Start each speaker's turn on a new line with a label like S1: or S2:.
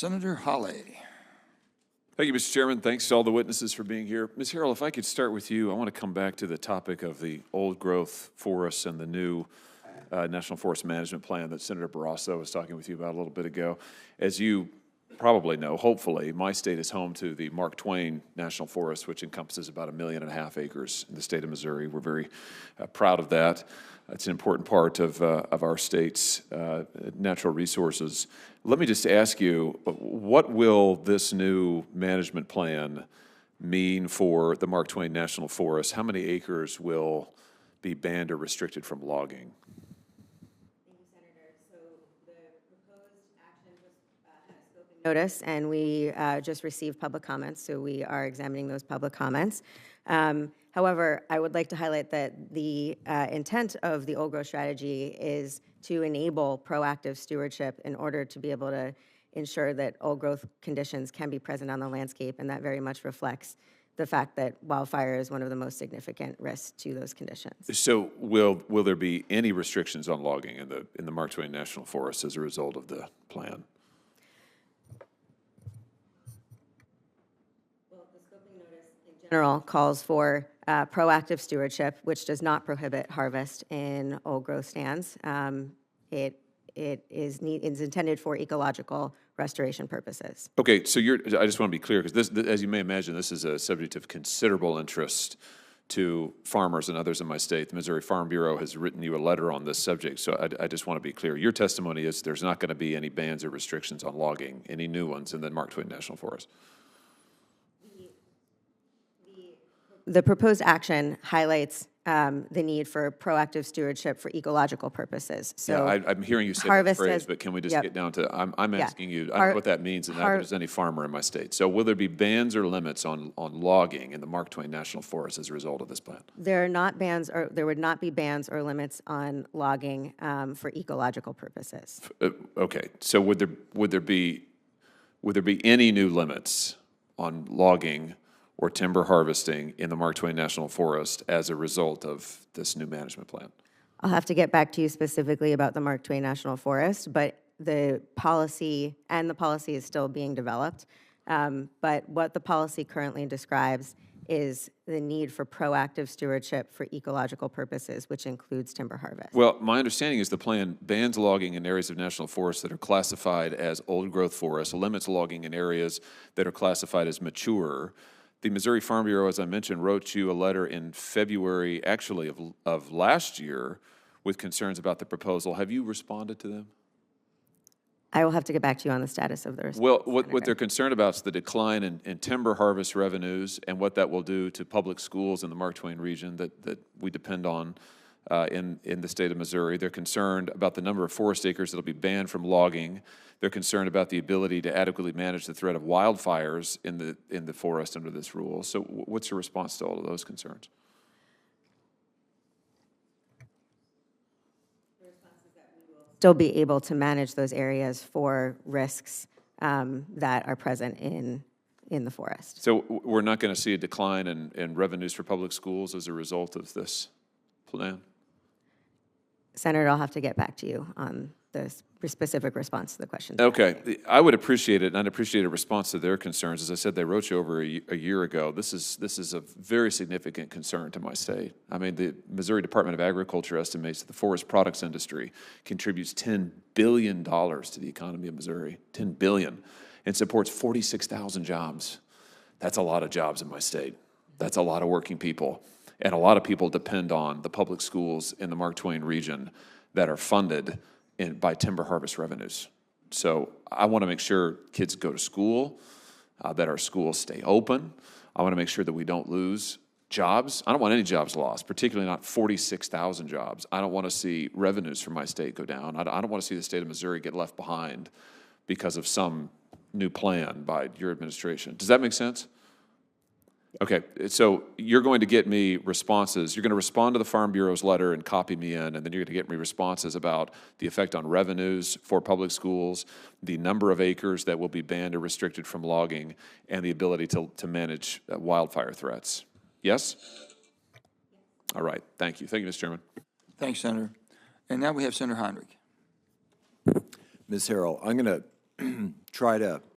S1: Senator Hawley.
S2: Thank you, Mr. Chairman. Thanks to all the witnesses for being here. Ms. Harrell, if I could start with you, I want to come back to the topic of the old growth forests and the new National Forest Management Plan that Senator Barrasso was talking with you about a little bit ago. As you probably know, hopefully, my state is home to the Mark Twain National Forest, which encompasses about 1.5 million acres in the state of Missouri. We're very proud of that. It's an important part of our state's natural resources. Let me just ask you, what will this new management plan mean for the Mark Twain National Forest? How many acres will be banned or restricted from logging?
S3: Thank you, Senator. So the proposed action just had a scoping notice, and we just received public comments, so we are examining those public comments. However, I would like to highlight that the intent of the old growth strategy is to enable proactive stewardship in order to be able to ensure that old growth conditions can be present on the landscape, and that very much reflects the fact that wildfire is one of the most significant risks to those conditions.
S2: So will there be any restrictions on logging in the Mark Twain National Forest as a result of the plan?
S3: Well, the scoping notice in general calls for proactive stewardship, which does not prohibit harvest in old growth stands. It is intended for ecological restoration purposes.
S2: Okay, so I just want to be clear, because this, as you may imagine, this is a subject of considerable interest to farmers and others in my state. The Missouri Farm Bureau has written you a letter on this subject, so I just want to be clear. Your testimony is there's not going to be any bans or restrictions on logging, any new ones in the Mark Twain National Forest.
S3: The proposed action highlights the need for proactive stewardship for ecological purposes. So
S2: yeah, I'm hearing you say that phrase, but can we just get down to, I'm asking you, I don't know what that means, and neither does any farmer in my state. So will there be bans or limits on logging in the Mark Twain National Forest as a result of this plan?
S3: There are not bans, or there would not be bans or limits on logging for ecological purposes.
S2: Okay, so would there be any new limits on logging or timber harvesting in the Mark Twain National Forest as a result of this new management plan?
S3: I'll have to get back to you specifically about the Mark Twain National Forest, but the policy is still being developed. But what the policy currently describes is the need for proactive stewardship for ecological purposes, which includes timber harvest.
S2: Well, my understanding is the plan bans logging in areas of national forests that are classified as old growth forests, limits logging in areas that are classified as mature. The Missouri Farm Bureau, as I mentioned, wrote you a letter in February, actually, of last year with concerns about the proposal. Have you responded to them?
S3: I will have to get back to you on the status of the response.
S2: Well, what they're concerned about is the decline in timber harvest revenues and what that will do to public schools in the Mark Twain region that we depend on in the state of Missouri. They're concerned about the number of forest acres that will be banned from logging. They're concerned about the ability to adequately manage the threat of wildfires in the forest under this rule. So what's your response to all of those concerns?
S3: The response is that we will still be able to manage those areas for risks that are present in the forest.
S2: So we're not going to see a decline in revenues for public schools as a result of this plan?
S3: Senator, I'll have to get back to you on the specific response to the question.
S2: Okay. I would appreciate it, and I'd appreciate a response to their concerns. As I said, they wrote you over a year ago. This is a very significant concern to my state. I mean, the Missouri Department of Agriculture estimates that the forest products industry contributes $10 billion to the economy of Missouri, $10 billion, and supports 46,000 jobs. That's a lot of jobs in my state. That's a lot of working people. And a lot of people depend on the public schools in the Mark Twain region that are funded by timber harvest revenues. So I want to make sure kids go to school, that our schools stay open. I want to make sure that we don't lose jobs. I don't want any jobs lost, particularly not 46,000 jobs. I don't want to see revenues from my state go down. I don't want to see the state of Missouri get left behind because of some new plan by your administration. Does that make sense? Okay, so you're going to get me responses. You're going to respond to the Farm Bureau's letter and copy me in, and then you're going to get me responses about the effect on revenues for public schools, the number of acres that will be banned or restricted from logging, and the ability to manage wildfire threats. Yes? All right, thank you. Thank you, Mr. Chairman.
S1: Thanks, Senator. And now we have Senator Heinrich.
S4: Ms. Harrell, I'm going to try to